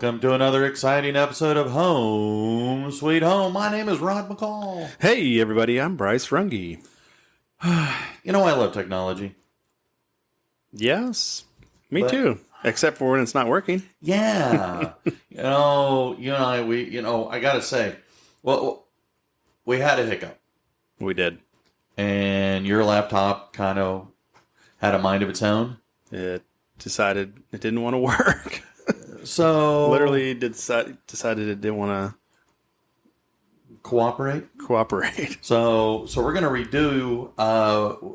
Welcome to another exciting episode of Home Sweet Home. My name is Rod McCall. Hey, everybody, I'm Bryce Runge. You know, I love technology. Yes, me too. Except for when it's not working. Yeah. you and I gotta say, well, we had a hiccup. We did. And your laptop kind of had a mind of its own. It decided it didn't want to work. So Literally decided it didn't want to cooperate. So we're gonna redo.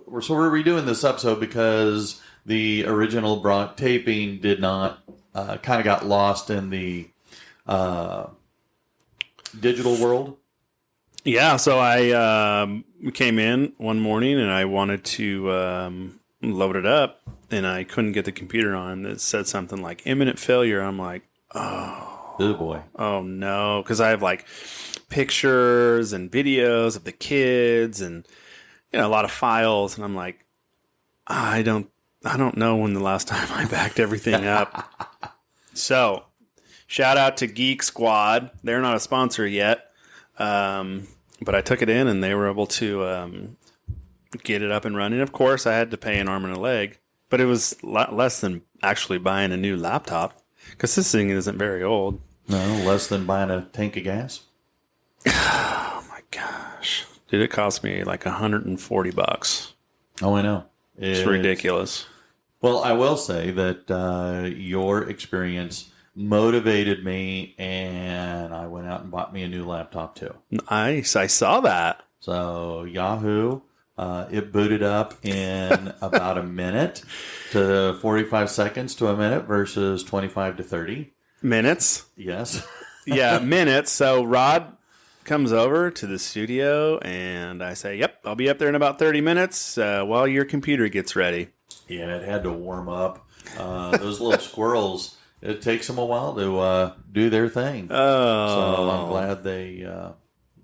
We're redoing this episode because the original taping did not kind of got lost in the digital world. Yeah, so I came in one morning and I wanted to load it up, and I couldn't get the computer on. It said something like imminent failure. I'm like, oh boy, oh no, because I have like pictures and videos of the kids and a lot of files, and I'm like, I don't know when the last time I backed everything up. So, shout out to Geek Squad. They're not a sponsor yet, but I took it in and they were able to get it up and running. Of course, I had to pay an arm and a leg, but it was less than actually buying a new laptop because this thing isn't very old. No, less than buying a tank of gas. Oh my gosh, dude! It cost me like $140. Oh, I know. It's ridiculous. Well, I will say that your experience motivated me, and I went out and bought me a new laptop too. Nice, I saw that. So Yahoo. It booted up in about a minute to 45 seconds to a minute versus 25 to 30 minutes. Yes. Yeah, minutes. So Rod comes over to the studio and I say, yep, I'll be up there in about 30 minutes while your computer gets ready. Yeah, it had to warm up. Those little squirrels, it takes them a while to do their thing. Oh. So I'm glad they...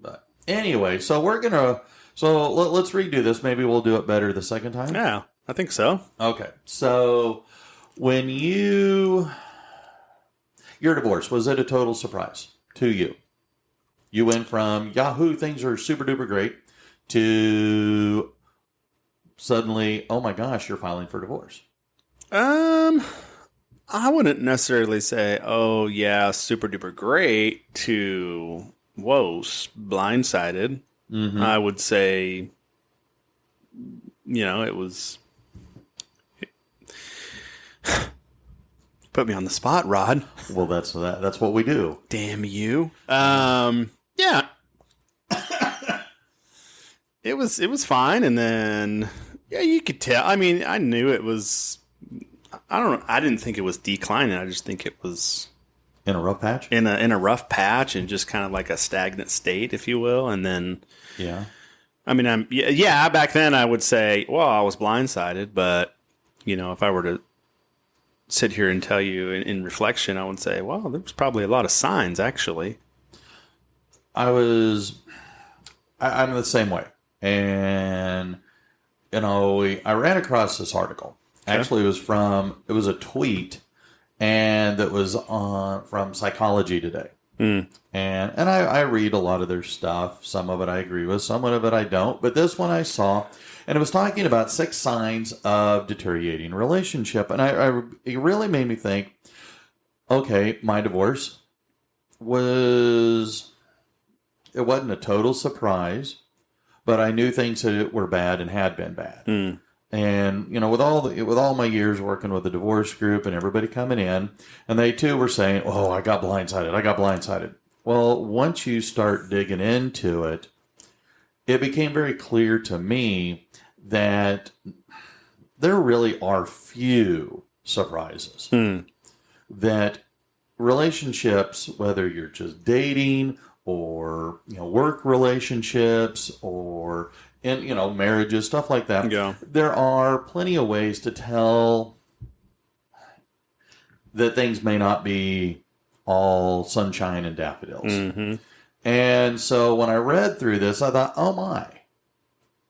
but anyway, so we're going to... So let's redo this. Maybe we'll do it better the second time. Yeah, I think so. Okay. So when your divorce, was it a total surprise to you? You went from Yahoo, things are super duper great, to suddenly, oh my gosh, you're filing for divorce. I wouldn't necessarily say, oh yeah, super duper great, to whoa, blindsided. Mm-hmm. I would say, it was... Put me on the spot, Rod. Well, that's what we do. Damn you. Yeah. It was fine, and then you could tell. I mean, I knew it was... I don't know. I didn't think it was declining. I just think it was... In a rough patch? In a rough patch, and just kind of like a stagnant state, if you will. And then... Yeah. I mean, back then I would say, well, I was blindsided, but, if I were to sit here and tell you in reflection, I would say, well, there was probably a lot of signs, actually. I'm the same way. And, I ran across this article. Okay. Actually, it was a tweet, and that was from Psychology Today. Mm. And I read a lot of their stuff. Some of it I agree with, some of it I don't. But this one I saw, and it was talking about 6 signs of deteriorating relationship. And it really made me think, okay, my divorce wasn't a total surprise, but I knew things that were bad and had been bad. Mm. And, with all my years working with the divorce group and everybody coming in, and they too were saying, oh, I got blindsided. Well, once you start digging into it, it became very clear to me that there really are few surprises. Mm. That relationships, whether you're just dating or, work relationships or... and, marriages, stuff like that. Yeah. There are plenty of ways to tell that things may not be all sunshine and daffodils. Mm-hmm. And so when I read through this, I thought, oh my,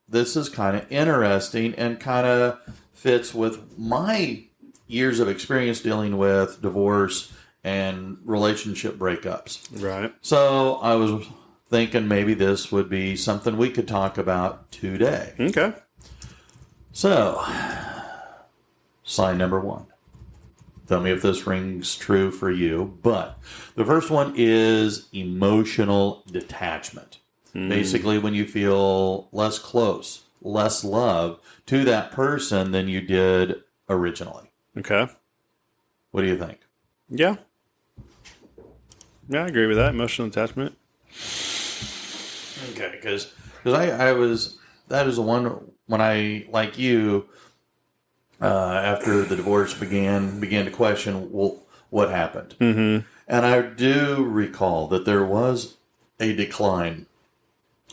this is kind of interesting and kind of fits with my years of experience dealing with divorce and relationship breakups. Right. So I was thinking maybe this would be something we could talk about today. Okay. So, sign number 1. Tell me if this rings true for you. But the first one is emotional detachment. Basically, when you feel less close, less love to that person than you did originally. Okay. What do you think? Yeah. Yeah, I agree with that. Emotional attachment. Okay, because I was, that is the one when I, like you, after the divorce began to question, well, what happened? Mm-hmm. And I do recall that there was a decline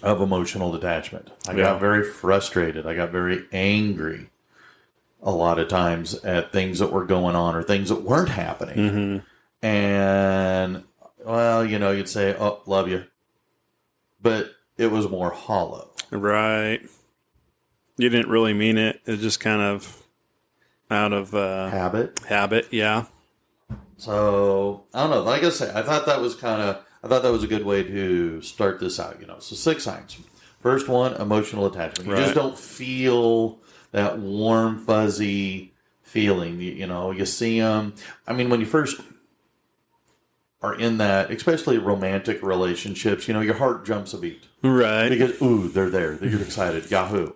of emotional detachment. I got very frustrated. I got very angry a lot of times at things that were going on or things that weren't happening. Mm-hmm. And, well, you'd say, oh, love you. But it was more hollow. Right. You didn't really mean it. It was just kind of out of habit. Yeah. So, I don't know. Like I say, I thought that was a good way to start this out, So 6 signs. First one, emotional attachment. You just don't feel that warm, fuzzy feeling. You see them. I mean, when you first are in that, especially romantic relationships, your heart jumps a beat. Right. Because, ooh, they're there. You're excited. Yahoo.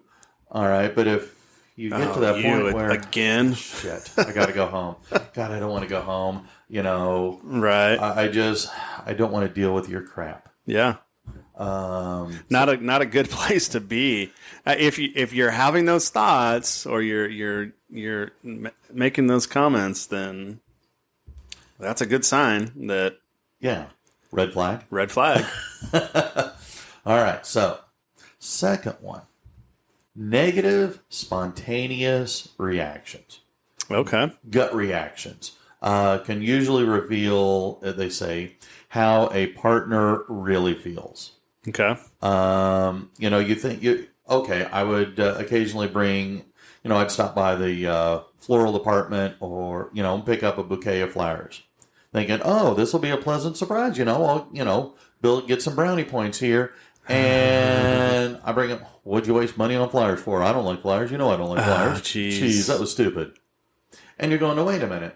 All right. But if you get to that point where... Again? Shit, I got to go home. God, I don't want to go home. Right. I don't want to deal with your crap. Yeah. Not a good place to be. If you're having those thoughts or you're making those comments, then that's a good sign that red flag. Red flag. All right. So, second one, negative spontaneous reactions. Okay. Gut reactions can usually reveal, they say, how a partner really feels. Okay. You think okay, I would occasionally bring, I'd stop by the floral department or, pick up a bouquet of flowers. Thinking, oh, this will be a pleasant surprise. I'll, Bill, get some brownie points here. And I bring up, what'd you waste money on flowers for? I don't like flowers. I don't like flowers. Jeez, that was stupid. And you're going, no, wait a minute.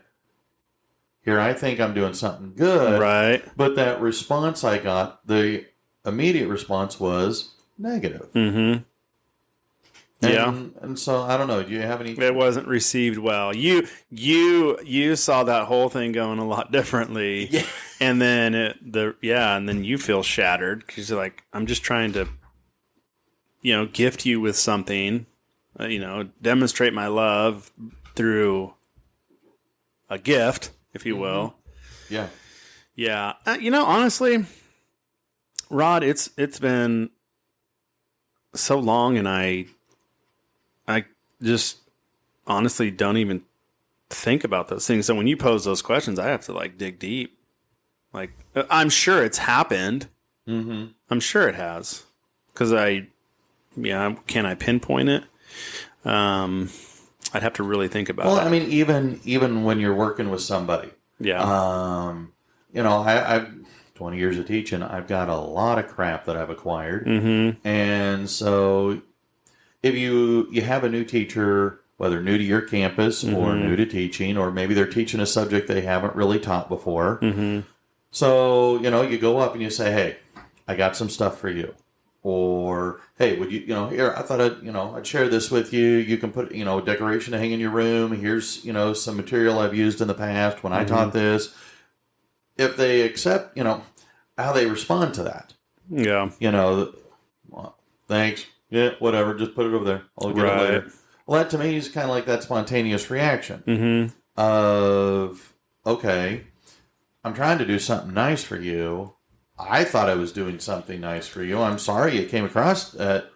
Here I think I'm doing something good. Right. But that response I got, the immediate response was negative. Mm-hmm. And so I don't know. Do you have any? It wasn't received well. You saw that whole thing going a lot differently. Yeah. And then and then you feel shattered because you're like, I'm just trying to, gift you with something, demonstrate my love through a gift, if you will. Yeah. Yeah. Honestly, Rod, it's been so long, and I just honestly don't even think about those things. So when you pose those questions, I have to dig deep. I'm sure it's happened. Mm-hmm. I'm sure it has. Because can I pinpoint it? I'd have to really think about it. Well, I mean, even when you're working with somebody. Yeah. I've 20 years of teaching. I've got a lot of crap that I've acquired. Mm-hmm. And so if you have a new teacher, whether new to your campus or new to teaching, or maybe they're teaching a subject they haven't really taught before. Mm-hmm. So, you go up and you say, hey, I got some stuff for you. Or, hey, would you, here, I thought I'd share this with you. You can put, a decoration to hang in your room. Here's, some material I've used in the past when I taught this. If they accept, how they respond to that. Yeah. Well, thanks. Yeah, whatever. Just put it over there. I'll get it later. Well, that to me is kind of like that spontaneous reaction of, okay, I'm trying to do something nice for you. I thought I was doing something nice for you. I'm sorry it came across that,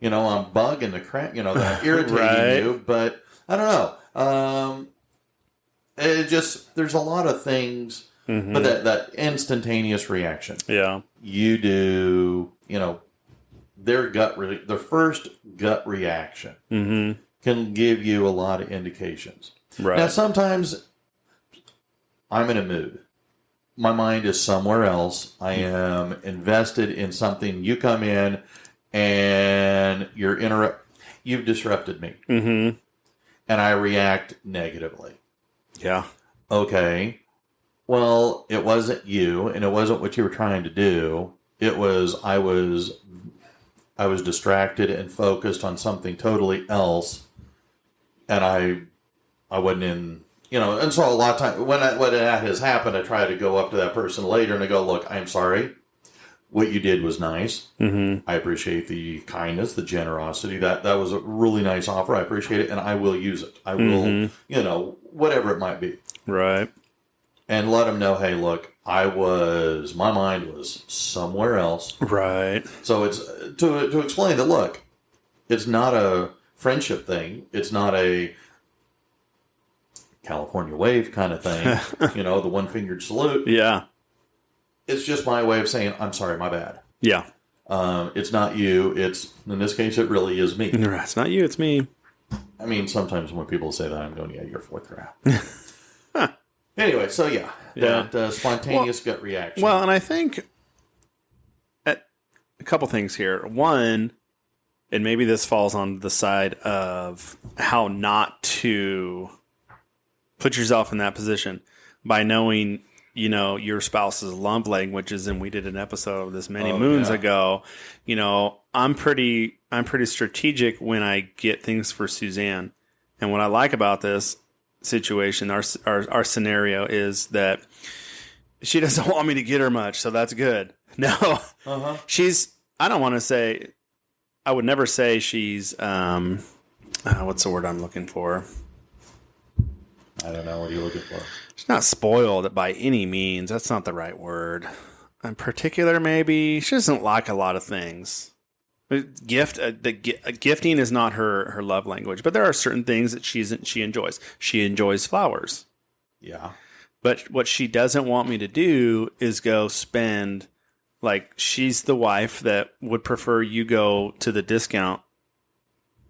I'm bugging the crap, that irritating you. But I don't know. It just, there's a lot of things, but that instantaneous reaction. Yeah. You do, their first gut reaction can give you a lot of indications. Right. Now, sometimes I'm in a mood. my mind is somewhere else. I am invested in something. You come in and you've disrupted me. Mm-hmm. And I react negatively. Yeah. Okay. Well, it wasn't you, and it wasn't what you were trying to do. It was I was distracted and focused on something totally else, and I wasn't in, And so a lot of times when that has happened, I try to go up to that person later and I go, "Look, I'm sorry. What you did was nice. Mm-hmm. I appreciate the kindness, the generosity. That was a really nice offer. I appreciate it, and I will use it. I will, whatever it might be." Right. And let them know, hey, look, my mind was somewhere else. Right. So it's to explain that, look, it's not a friendship thing. It's not a California wave kind of thing, the one-fingered salute. Yeah. It's just my way of saying, I'm sorry, my bad. Yeah. It's not you. In this case, it really is me. It's not you, it's me. I mean, sometimes when people say that, I'm going, yeah, you're full of crap. Anyway, so that spontaneous gut reaction. Well, and I think a couple things here. One, and maybe this falls on the side of how not to put yourself in that position by knowing, your spouse's love languages. And we did an episode of this many moons ago. I'm pretty strategic when I get things for Suzanne. And what I like about this situation, our scenario is that she doesn't want me to get her much, so that's good. No, I would never say she's what's the word I'm looking for? I don't know. What are you looking for? She's not spoiled by any means. That's not the right word. In particular, maybe she doesn't like a lot of things. Gifting is not her love language, but there are certain things that she enjoys. She enjoys flowers. Yeah. But what she doesn't want me to do is go spend, like, she's the wife that would prefer you go to the discount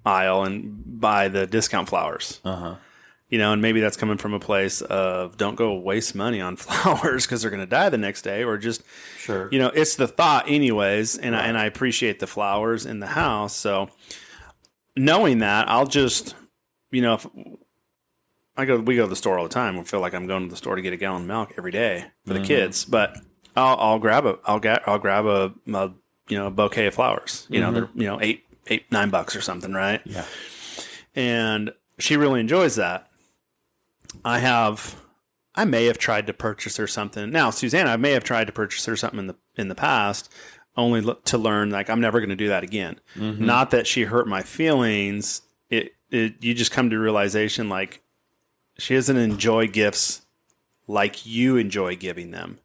aisle and buy the discount flowers. Uh-huh. And maybe that's coming from a place of don't go waste money on flowers because they're going to die the next day, or just, sure. It's the thought anyways. And I appreciate the flowers in the house. So knowing that, I'll just, if we go to the store all the time. I feel like I'm going to the store to get a gallon of milk every day for the kids, but I'll grab a bouquet of flowers, they're, $8, $9 or something. Right. Yeah. And she really enjoys that. I may have tried to purchase her something. Now, Suzanne, I may have tried to purchase her something in the past, only to learn, like, I'm never going to do that again. Mm-hmm. Not that she hurt my feelings. You just come to realization, like, she doesn't enjoy gifts like you enjoy giving them.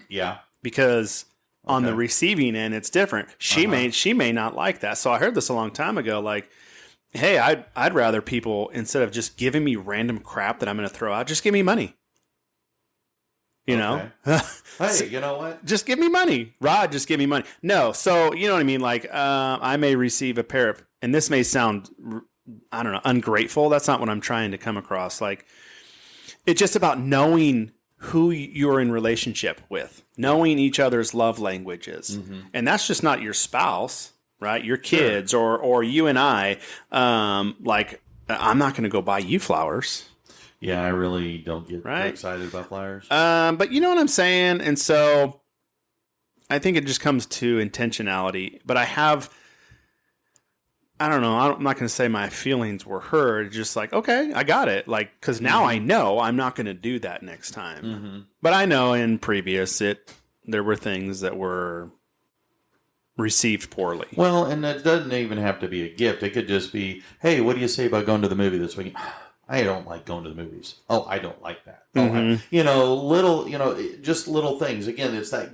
Yeah. Because on the receiving end, it's different. She may not like that. So I heard this a long time ago, like, hey, I'd rather people, instead of just giving me random crap that I'm going to throw out, just give me money. Know? Hey, you know what? Just give me money. Rod, just give me money. No. So, you know what I mean? Like, I may receive a pair of, and this may sound, I don't know, ungrateful. That's not what I'm trying to come across. Like, it's just about knowing who you're in relationship with, knowing each other's love languages. Mm-hmm. And that's just not your spouse. Right, your kids, sure. or you and I, like, I'm not going to go buy you flowers. Yeah, I really don't get excited about flowers. But you know what I'm saying? And so I think it just comes to intentionality. But I don't know. I'm not going to say my feelings were hurt. Just like, okay, I got it. Like, because now I know I'm not going to do that next time. Mm-hmm. But I know in previous, there were things that were received poorly. Well, and it doesn't even have to be a gift. It could just be, hey, what do you say about going to the movie this weekend? I don't like going to the movies. Oh, I don't like that. Mm-hmm. Just little things. Again, it's that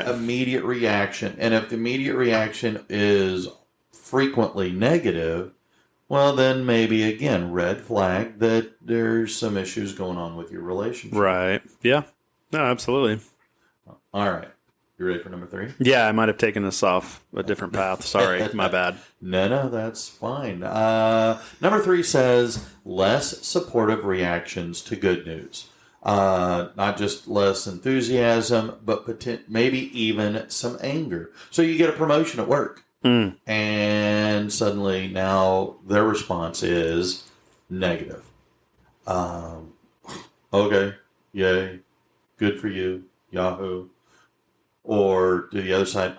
immediate reaction. And if the immediate reaction is frequently negative, well, then maybe, again, red flag that there's some issues going on with your relationship. Right. Yeah. No, absolutely. All right. You ready for number 3? Yeah, I might have taken us off a different path. Sorry, my bad. No, that's fine. Number 3 says less supportive reactions to good news. Not just less enthusiasm, but maybe even some anger. So you get a promotion at work, and suddenly now their response is negative. Okay, yay, good for you, Yahoo. Or to the other side,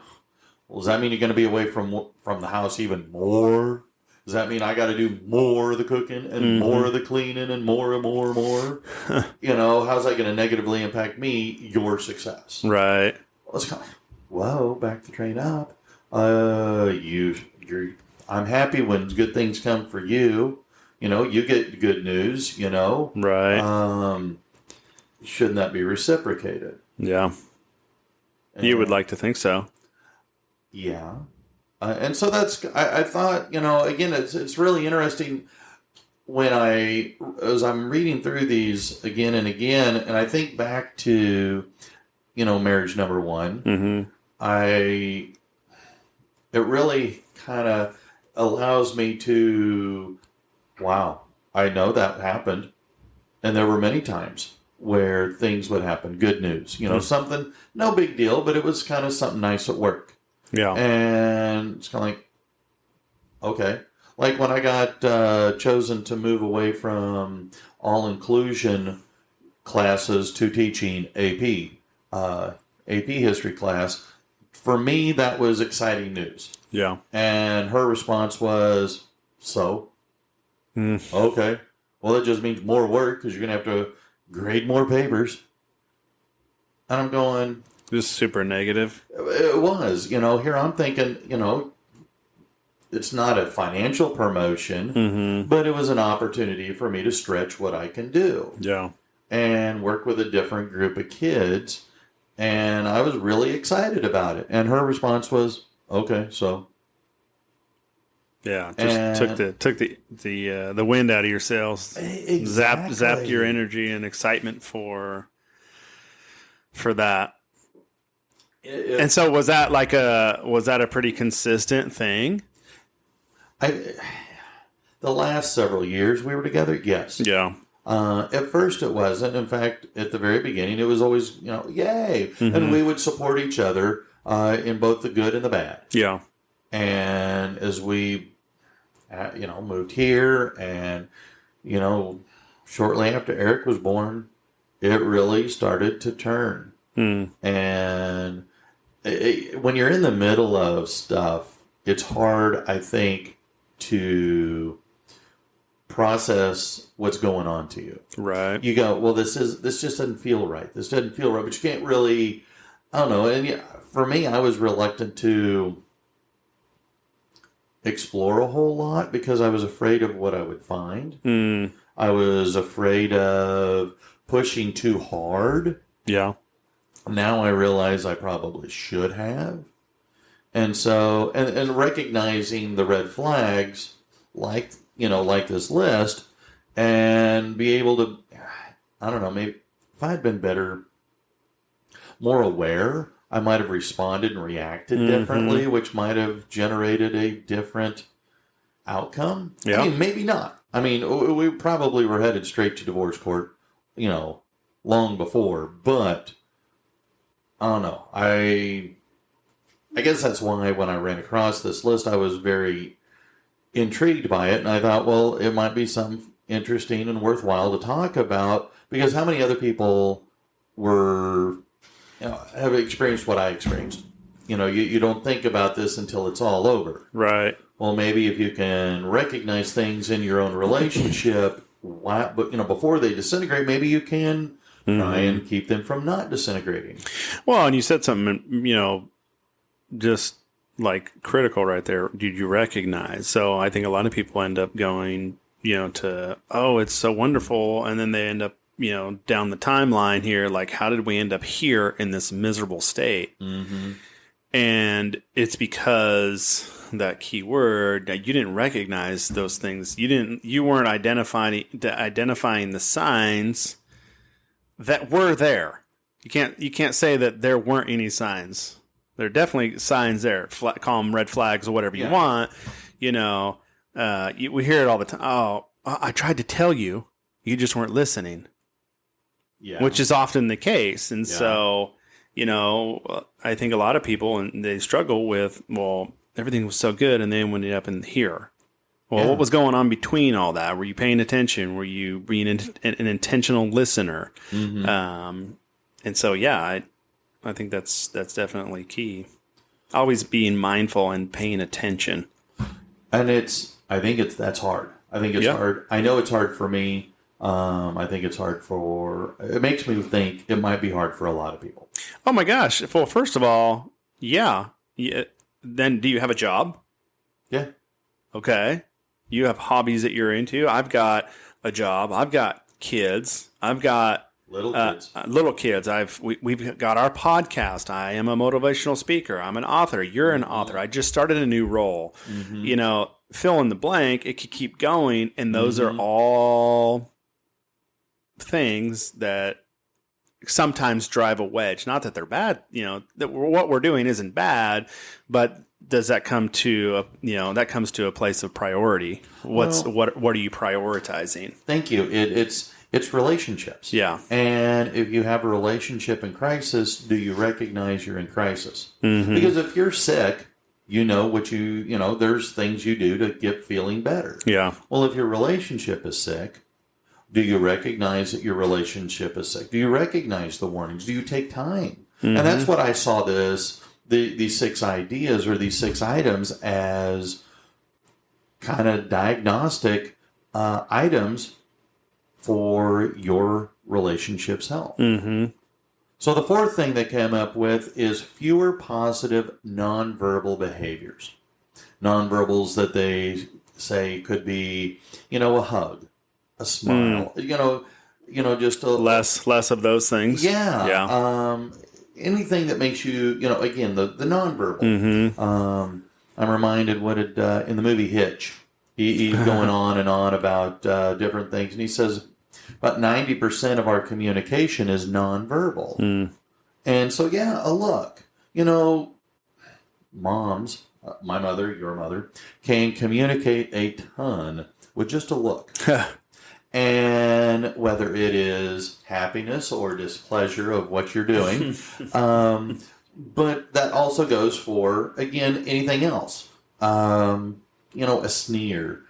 well, does that mean you're going to be away from the house even more? Does that mean I got to do more of the cooking and more of the cleaning and more and more and more? How's that going to negatively impact me, your success? Right. Well, it's kind of, whoa, back the train up. I'm happy when good things come for you. You get good news, Right. Shouldn't that be reciprocated? Yeah. You would like to think so. Yeah. And so I thought, again, it's really interesting when as I'm reading through these again and again, and I think back to, marriage number one, it really kind of allows me to, wow, I know that happened. And there were many times where things would happen. Good news, something, no big deal, but it was kind of something nice at work. Yeah. And it's kind of like, okay. Like when I got chosen to move away from all inclusion classes to teaching AP history class, for me, that was exciting news. Yeah. And her response was, so? Okay. Well, that just means more work because you're going to have to grade more papers. And I'm going... Just super negative. It was. Here I'm thinking, it's not a financial promotion, but it was an opportunity for me to stretch what I can do. Yeah. And work with a different group of kids. And I was really excited about it. And her response was, okay, so... Yeah, just took the wind out of your sails. Exactly. Zapped your energy and excitement for that. And so was that a pretty consistent thing? The last several years we were together, yes. Yeah. At first it wasn't. In fact, at the very beginning it was always, yay. And we would support each other in both the good and the bad. Yeah. And as we moved here and, shortly after Eric was born, it really started to turn. And when you're in the middle of stuff, it's hard, I think, to process what's going on to you. Right. You go, well, this just doesn't feel right. This doesn't feel right, but you can't really, I don't know. And for me, I was reluctant to explore a whole lot because I was afraid of what I would find. I was afraid of pushing too hard. Yeah. Now I realize I probably should have. And so, and recognizing the red flags, like this list, and be able to, I don't know, maybe if I had been more aware, I might have responded and reacted differently, which might have generated a different outcome. Yeah. I mean, maybe not. I mean, we probably were headed straight to divorce court, long before, but I don't know. I guess that's why when I ran across this list, I was very intrigued by it, and I thought, well, it might be something interesting and worthwhile to talk about, because how many other people have experienced what I experienced? You don't think about this until it's all over. Right. Well, maybe if you can recognize things in your own relationship, but before they disintegrate, maybe you can try and keep them from not disintegrating. Well, and you said something, just like critical right there. Did you recognize? So I think a lot of people end up going, to, oh, it's so wonderful. And then they end up, down the timeline here, like, how did we end up here in this miserable state? And it's because that key word that you didn't recognize those things. You weren't identifying the signs that were there. You can't say that there weren't any signs. There are definitely signs there. Call them red flags or whatever you want. We hear it all the time. Oh, I tried to tell you, you just weren't listening. Yeah. which is often the case. And so, I think a lot of people, and they struggle with, well, everything was so good, and then when it up in here. Well, what was going on between all that? Were you paying attention? Were you being an intentional listener? And so, I think that's definitely key. Always being mindful and paying attention. And that's hard. I think it's hard. I know it's hard for me. I think it's hard it makes me think it might be hard for a lot of people. Oh my gosh. Well, first of all, yeah. Then do you have a job? Yeah. Okay. You have hobbies that you're into. I've got a job. I've got kids. I've got Little kids. Little kids. We've got our podcast. I am a motivational speaker. I'm an author. You're an author. I just started a new role. Fill in the blank. It could keep going, and those are all things that sometimes drive a wedge. Not that they're bad. That what we're doing isn't bad, but does that come to that comes to a place of priority? What are you prioritizing? Thank you. It's relationships. Yeah. And if you have a relationship in crisis, do you recognize you're in crisis? Because if you're sick, there's things you do to get feeling better. Yeah. Well, if your relationship is sick, do you recognize that your relationship is sick? Do you recognize the warnings? Do you take time? And that's what I saw these 6 ideas or these 6 items as kind of diagnostic items for your relationship's health. So the 4th thing they came up with is fewer positive nonverbal behaviors. Nonverbals that they say could be, a hug, a smile, just a less of those things. Yeah. Yeah. Anything that makes you, again, the nonverbal. I'm reminded in the movie Hitch, he's going on and on about different things, and he says about 90% of our communication is nonverbal. And so, a look. Moms, my mother, your mother, can communicate a ton with just a look. And whether it is happiness or displeasure of what you're doing. But that also goes for, again, anything else. A sneer.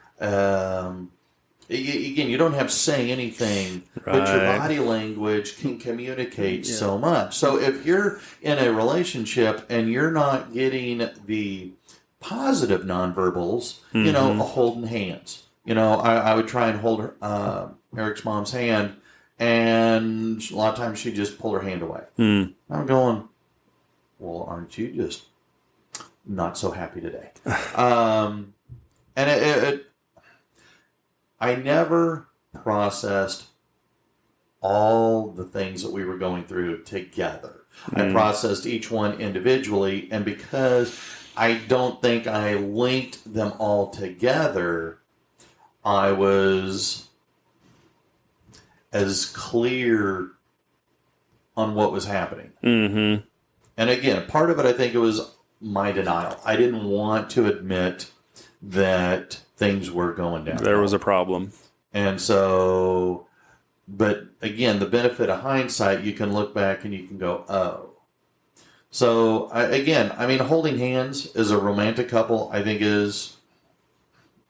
Again, you don't have to say anything, but your body language can communicate so much. So if you're in a relationship and you're not getting the positive nonverbals, a holding hands. I would try and hold Eric's mom's hand, and a lot of times she just pulled her hand away. I'm going, well, aren't you just not so happy today? And I never processed all the things that we were going through together. I processed each one individually, and because I don't think I linked them all together, I was as clear on what was happening. And again, part of it, I think it was my denial. I didn't want to admit that things were going down. There was a problem. And so, but again, the benefit of hindsight, you can look back and you can go, oh. So, holding hands as a romantic couple, I think is,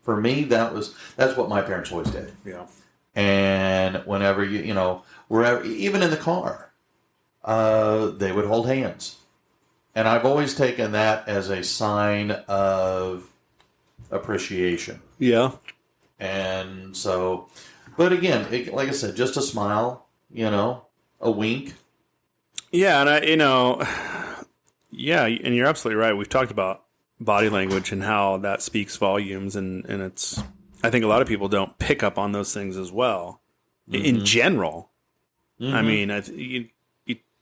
for me, that's what my parents always did. Yeah. And whenever wherever, even in the car, they would hold hands. And I've always taken that as a sign of appreciation. Yeah. And so, but again, like I said, just a smile, a wink. Yeah. And and you're absolutely right. We've talked about body language and how that speaks volumes. And it's, I think a lot of people don't pick up on those things as well in general. I mean,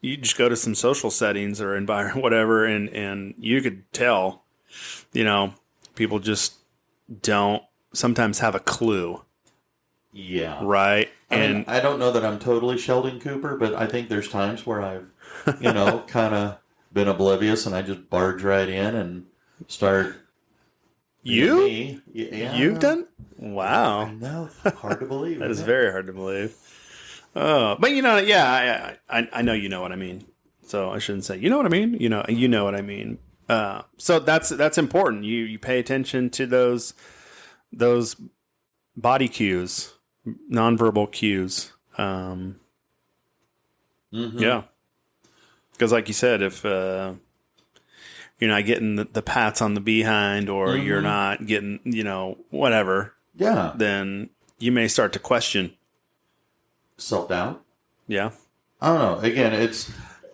you just go to some social settings or environment, whatever, and you could tell, people just don't sometimes have a clue. Yeah. Right. I don't know that I'm totally Sheldon Cooper, but I think there's times where I've, kind of been oblivious and I just barge right in and start. You? Yeah. You've done? Wow. I know. Hard to believe. That is very hard to believe. But I know you know what I mean. So I shouldn't say you know what I mean. You know what I mean. So that's important. You pay attention to those body cues, nonverbal cues. Yeah, because like you said, if you're not getting the pats on the behind, or you're not getting whatever, then you may start to question. Self-doubt. Yeah. I don't know. Again,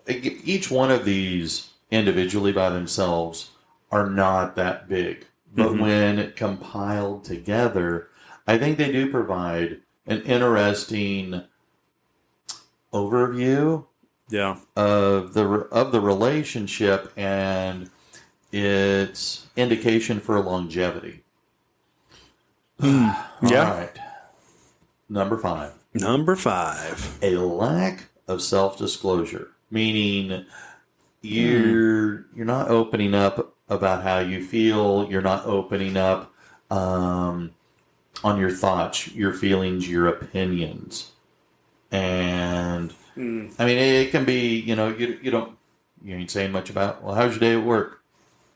each one of these individually by themselves are not that big. But when compiled together, I think they do provide an interesting overview of the relationship and its indication for longevity. All right. Number 5. A lack of self-disclosure, meaning you're not opening up about how you feel. You're not opening up on your thoughts, your feelings, your opinions. And I mean, it can be, you ain't saying much about, well, how's your day at work?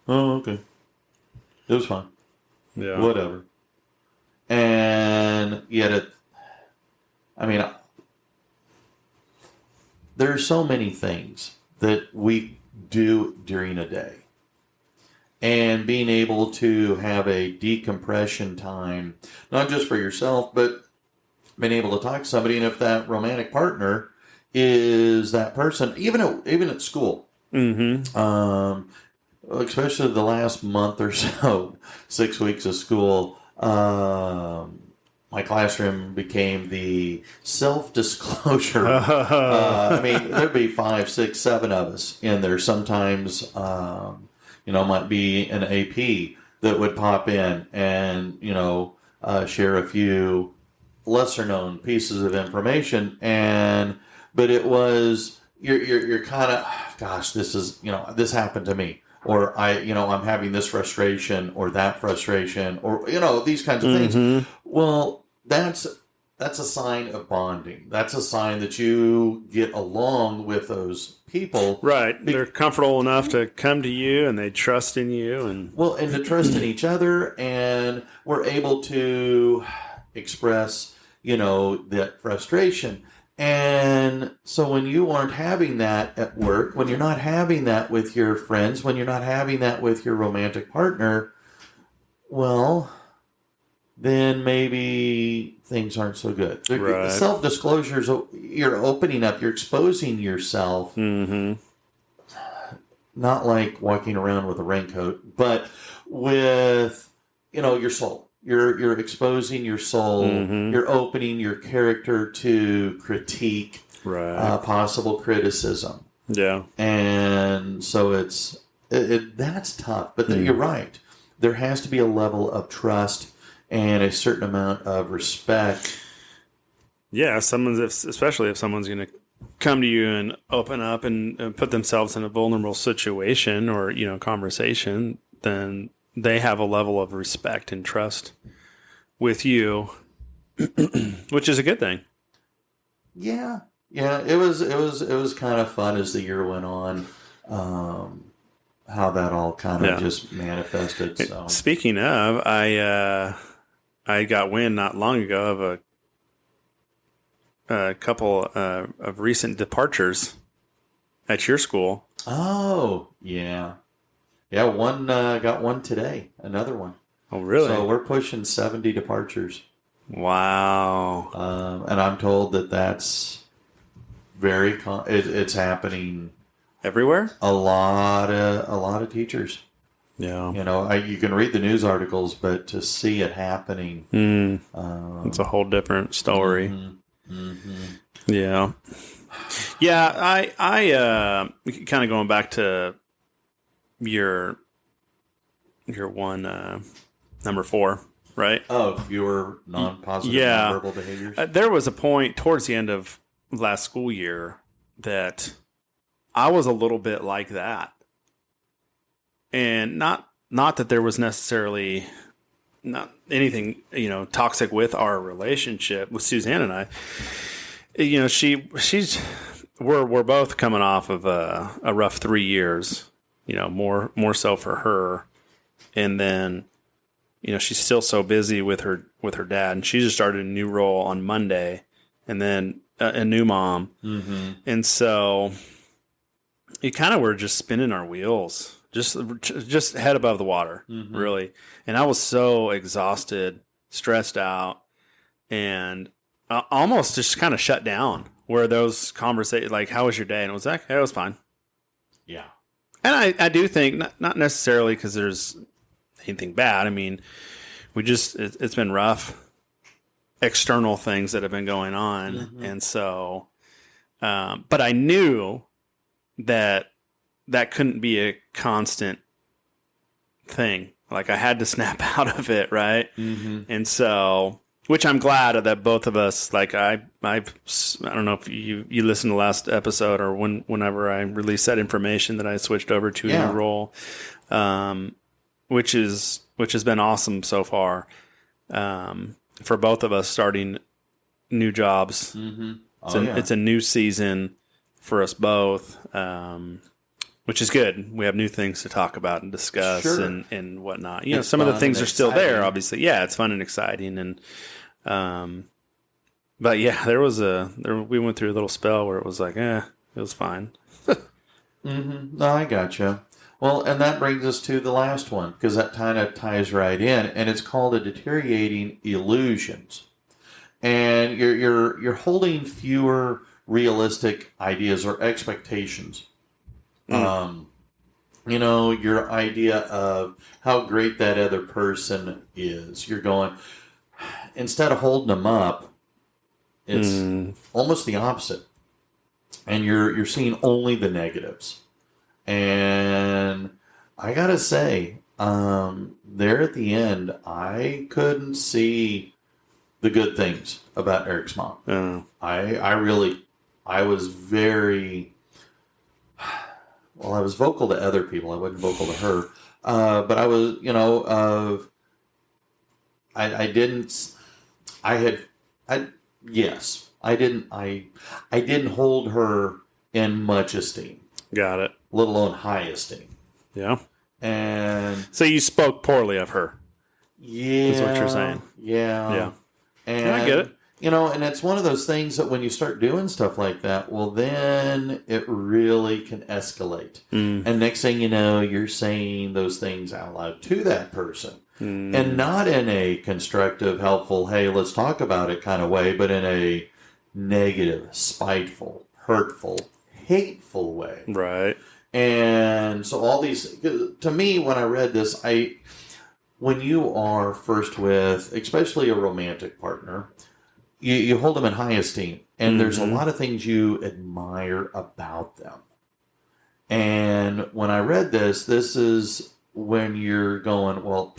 Oh, okay. It was fine. Yeah. Whatever. And yet there are so many things that we do during a day. And being able to have a decompression time, not just for yourself, but being able to talk to somebody. And if that romantic partner is that person, even at school, especially the last month or so, 6 weeks of school, my classroom became the self-disclosure. There'd be 5, 6, 7 of us in there. Sometimes, might be an AP that would pop in and, share a few lesser-known pieces of information. But it was, you're kind of, gosh, this happened to me. Or I'm having this frustration or that frustration, or, these kinds of things. Well, that's a sign of bonding. That's a sign that you get along with those people. Right. They're comfortable enough to come to you, and they trust in you. And to trust in each other, and we're able to express, that frustration. And so when you aren't having that at work, when you're not having that with your friends, when you're not having that with your romantic partner, well, then maybe things aren't so good. Right. Self-disclosures, you're opening up, you're exposing yourself. Not like walking around with a raincoat, but with, your soul. You're exposing your soul. You're opening your character to critique, possible criticism. Yeah. And so that's tough. But you're right. There has to be a level of trust and a certain amount of respect. Yeah, especially if someone's going to come to you and open up and put themselves in a vulnerable situation or conversation, then they have a level of respect and trust with you, which is a good thing. Yeah. It was kind of fun as the year went on. How that all kind of just manifested. So speaking of, I got wind not long ago of a couple of recent departures at your school. Oh, yeah. Yeah, one got one today. Another one. Oh, really? So we're pushing 70 departures. Wow. And I'm told that's very it's happening everywhere. A lot of teachers. Yeah. You can read the news articles, but to see it happening, it's a whole different story. Yeah. Yeah. I kind of going back to your one number 4, right? Oh, fewer non-positive nonverbal behaviors. There was a point towards the end of last school year that I was a little bit like that, and not that there was necessarily not anything toxic with our relationship with Suzanne and I. you know, we're both coming off of a rough 3 years, you know, more so for her. And then, you know, she's still so busy with her dad, and she just started a new role on Monday, and then a new mom. Mm-hmm. And so it kind of were just spinning our wheels, just head above the water, really. And I was so exhausted, stressed out, and almost just kind of shut down. Where those conversations, like, "How was your day?" And it was like, "Hey, it was fine." Yeah. And I do think not necessarily because there's anything bad. I mean, it's been rough, external things that have been going on, and so, but I knew that couldn't be a constant thing. Like, I had to snap out of it, right? And so, which I'm glad that both of us, like, I don't know if you listened to last episode or whenever I released that information that I switched over to a new role, which has been awesome so far, for both of us starting new jobs. It's a new season for us both, which is good. We have new things to talk about and discuss and whatnot. You know, some of the things are still there, obviously. Yeah, it's fun and exciting. And, but yeah, we went through a little spell where it was like, it was fine. No, I gotcha. Well, and that brings us to the last one, because that kind of ties right in, and it's called a deteriorating illusions. And you're holding fewer realistic ideas or expectations. You know, your idea of how great that other person is. You're going, instead of holding them up, it's almost the opposite. And you're seeing only the negatives. And I gotta say, there at the end, I couldn't see the good things about Eric's mom. I was very, well, I was vocal to other people. I wasn't vocal to her. But I was, you know, I didn't hold her in much esteem. Got it. Let alone high esteem. Yeah. And so you spoke poorly of her. Yeah. Is what you're saying. Yeah. Yeah. And I get it. You know, and it's one of those things that when you start doing stuff like that, well, then it really can escalate. And next thing you know, you're saying those things out loud to that person. And not in a constructive, helpful, hey, let's talk about it kind of way, but in a negative, spiteful, hurtful, hateful way. Right. And so all these, to me, when I read this, when you are first with, especially a romantic partner, you hold them in high esteem. And there's a lot of things you admire about them. And when I read this is when you're going, well,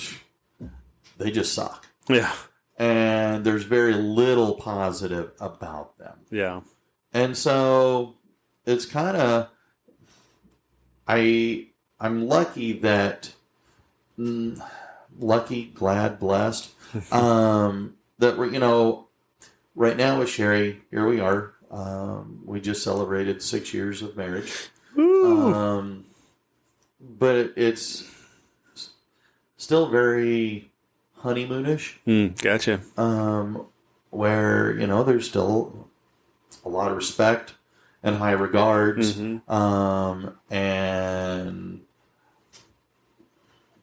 they just suck. Yeah. And there's very little positive about them. Yeah. And so it's kind of, I'm lucky that, glad, blessed, that we're, you know, right now with Sherry, here we are. We just celebrated 6 years of marriage. But it's still very honeymoonish. Gotcha. Where, you know, there's still a lot of respect and high regards. And I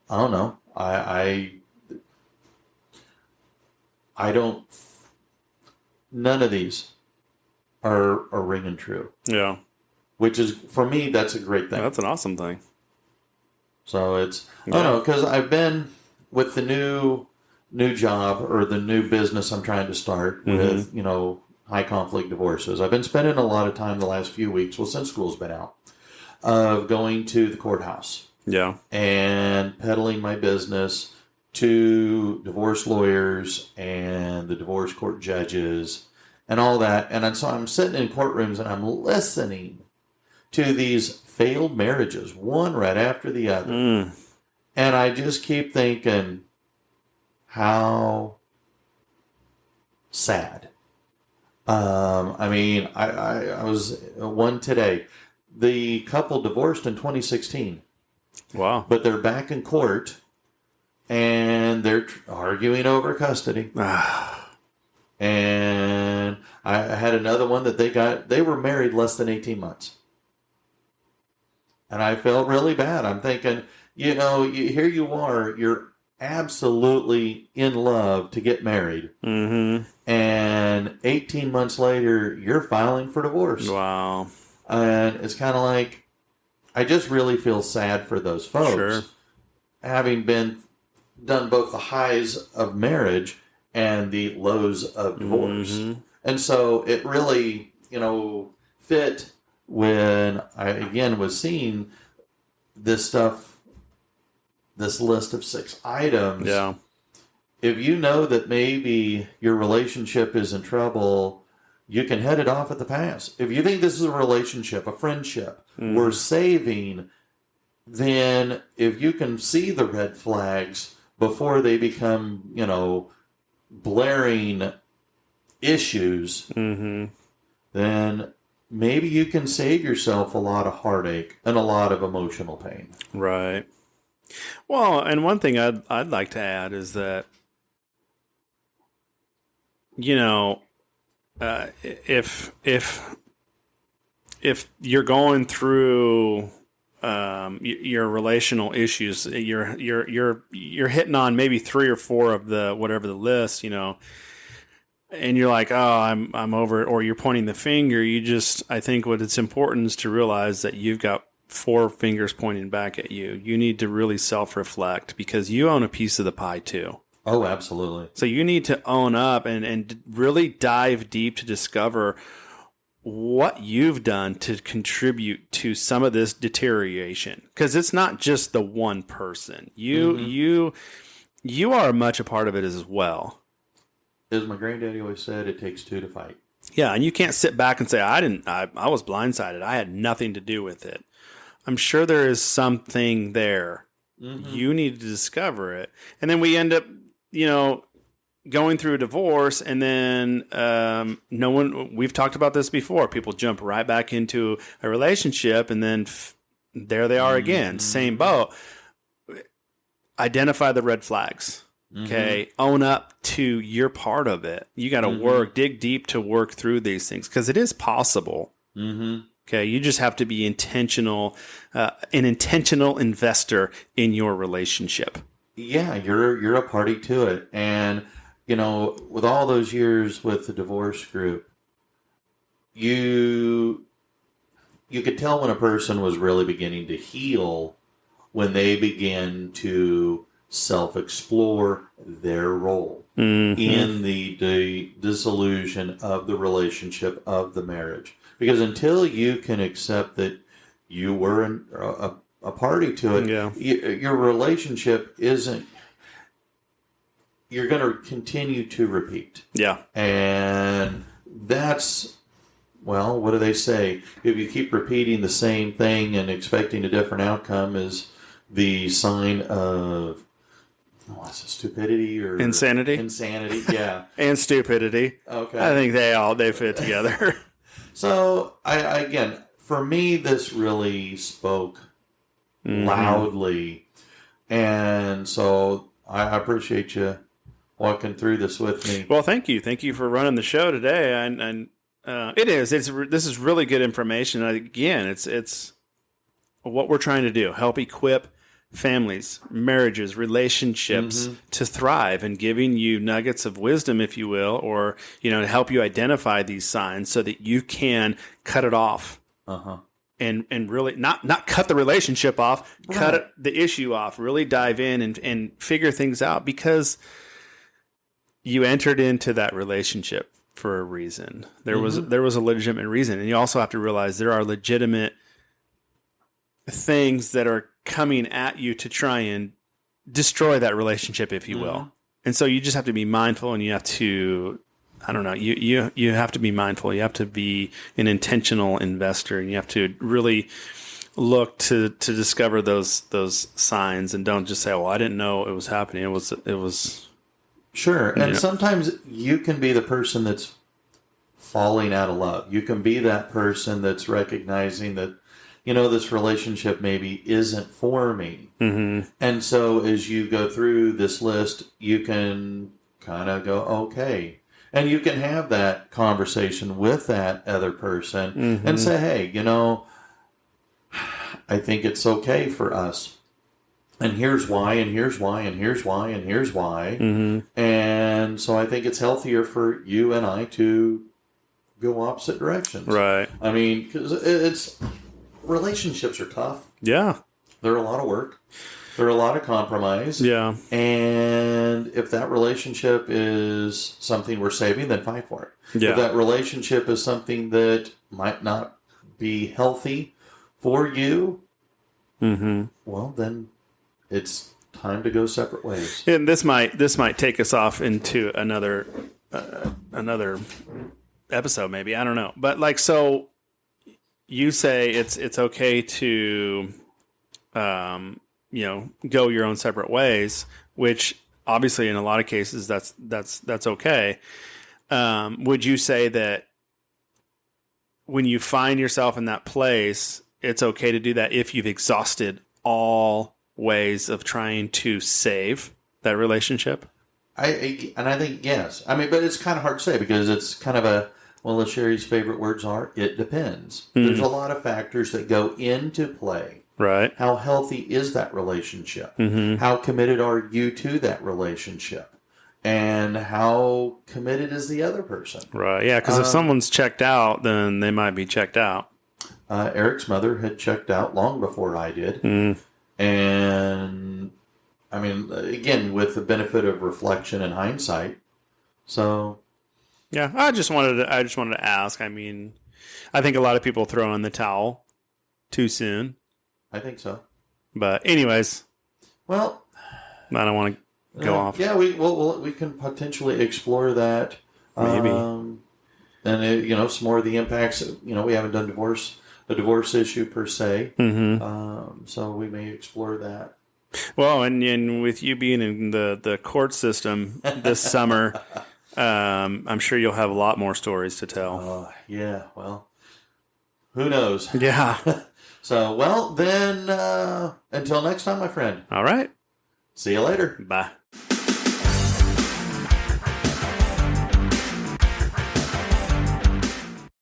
don't know. I don't. None of these are ringing true. Yeah. Which is, for me, that's a great thing. That's an awesome thing. So it's, I don't know, because I've been with the new job or the new business I'm trying to start with, you know, high conflict divorces. I've been spending a lot of time the last few weeks, well, since school's been out, of going to the courthouse. Yeah. And peddling my business to divorce lawyers and the divorce court judges and all that. And so I'm sitting in courtrooms and I'm listening to these failed marriages, one right after the other. And I just keep thinking, how sad I mean, I was one today. The couple divorced in 2016, Wow. but they're back in court and they're arguing over custody. And I had another one that they were married less than 18 months. And I felt really bad. I'm thinking, here you are, you're absolutely in love to get married. Mm-hmm. And 18 months later, you're filing for divorce. Wow. And it's kind of like, I just really feel sad for those folks. Sure. Having done both the highs of marriage and the lows of divorce. Mm-hmm. And so it really, fit when I, again, was seeing this stuff, this list of 6 items. Yeah. If you know that maybe your relationship is in trouble, you can head it off at the pass. If you think this is a relationship, a friendship, worth saving, then if you can see the red flags before they become, blaring issues, then maybe you can save yourself a lot of heartache and a lot of emotional pain. Right. Well, and one thing I'd like to add is that, if you're going through your relational issues, you're hitting on maybe 3 or 4 of the whatever the list, and you're like, oh, I'm over it, or you're pointing the finger. I think what it's important is to realize that you've got 4 fingers pointing back at you. You need to really self-reflect because you own a piece of the pie too. Oh, absolutely. So you need to own up and really dive deep to discover what you've done to contribute to some of this deterioration. Because it's not just the one person. You are much a part of it as well. As my granddaddy always said, it takes 2 to fight. Yeah, and you can't sit back and say, I was blindsided. I had nothing to do with it. I'm sure there is something there. You need to discover it. And then we end up, going through a divorce, and then we've talked about this before. People jump right back into a relationship, and then there they are again. Same boat. Identify the red flags. Okay. Own up to your part of it. You got to dig deep to work through these things because it is possible. Okay. You just have to be intentional, an intentional investor in your relationship. Yeah, you're a party to it. And, with all those years with the divorce group, you could tell when a person was really beginning to heal when they began to self-explore their role in the dissolution of the relationship, of the marriage. Because until you can accept that you were a party to it, your relationship isn't, you're going to continue to repeat. Yeah. And that's, well, what do they say? If you keep repeating the same thing and expecting a different outcome is the sign of, what's it, stupidity or insanity? Insanity, yeah. And stupidity. Okay. I think they fit together. So, I again, for me, this really spoke loudly. And so I appreciate you walking through this with me. Well, thank you. Thank you for running the show today. And this is really good information. Again, it's what we're trying to do. Help equip families, marriages, relationships to thrive, and giving you nuggets of wisdom, if you will, or, to help you identify these signs so that you can cut it off. And really not cut the relationship off, cut the issue off, really dive in and figure things out, because you entered into that relationship for a reason. There was a legitimate reason. And you also have to realize there are legitimate things that are coming at you to try and destroy that relationship, if you will. And so you just have to be mindful, and you have to, you have to be mindful. You have to be an intentional investor, and you have to really look to discover those signs, and don't just say, "Well, I didn't know it was happening." It was Sure. And sometimes you can be the person that's falling out of love. You can be that person that's recognizing that, this relationship maybe isn't for me. Mm-hmm. And so as you go through this list, you can kind of go, okay. And you can have that conversation with that other person and say, hey, I think it's okay for us. And here's why, and here's why, and here's why, and here's why. Mm-hmm. And so I think it's healthier for you and I to go opposite directions. Right. I mean, because relationships are tough. Yeah. They're a lot of work. They're a lot of compromise. Yeah. And if that relationship is something we're saving, then fight for it. Yeah. If that relationship is something that might not be healthy for you, well, then it's time to go separate ways. And this might take us off into another episode, maybe. I don't know. But so you say it's okay to go your own separate ways, which obviously in a lot of cases that's okay. Would you say that when you find yourself in that place, it's okay to do that if you've exhausted all ways of trying to save that relationship? I think yes. I mean, but it's kind of hard to say because it's kind of one of Sherry's favorite words are, it depends. There's a lot of factors that go into play. Right. How healthy is that relationship? How committed are you to that relationship? And how committed is the other person? Right. Yeah, because if someone's checked out, then they might be checked out. Eric's mother had checked out long before I did. And, I mean, again, with the benefit of reflection and hindsight. So... Yeah, I just wanted to ask. I mean, I think a lot of people throw in the towel too soon. I think so. But anyways, well, I don't want to go off. Yeah, we can potentially explore that. Maybe. And some more of the impacts. We haven't done the divorce issue per se. So we may explore that. Well, and with you being in the court system this summer. I'm sure you'll have a lot more stories to tell. Yeah, well, who knows? Yeah. So, well, then, until next time, my friend. All right. See you later. Bye.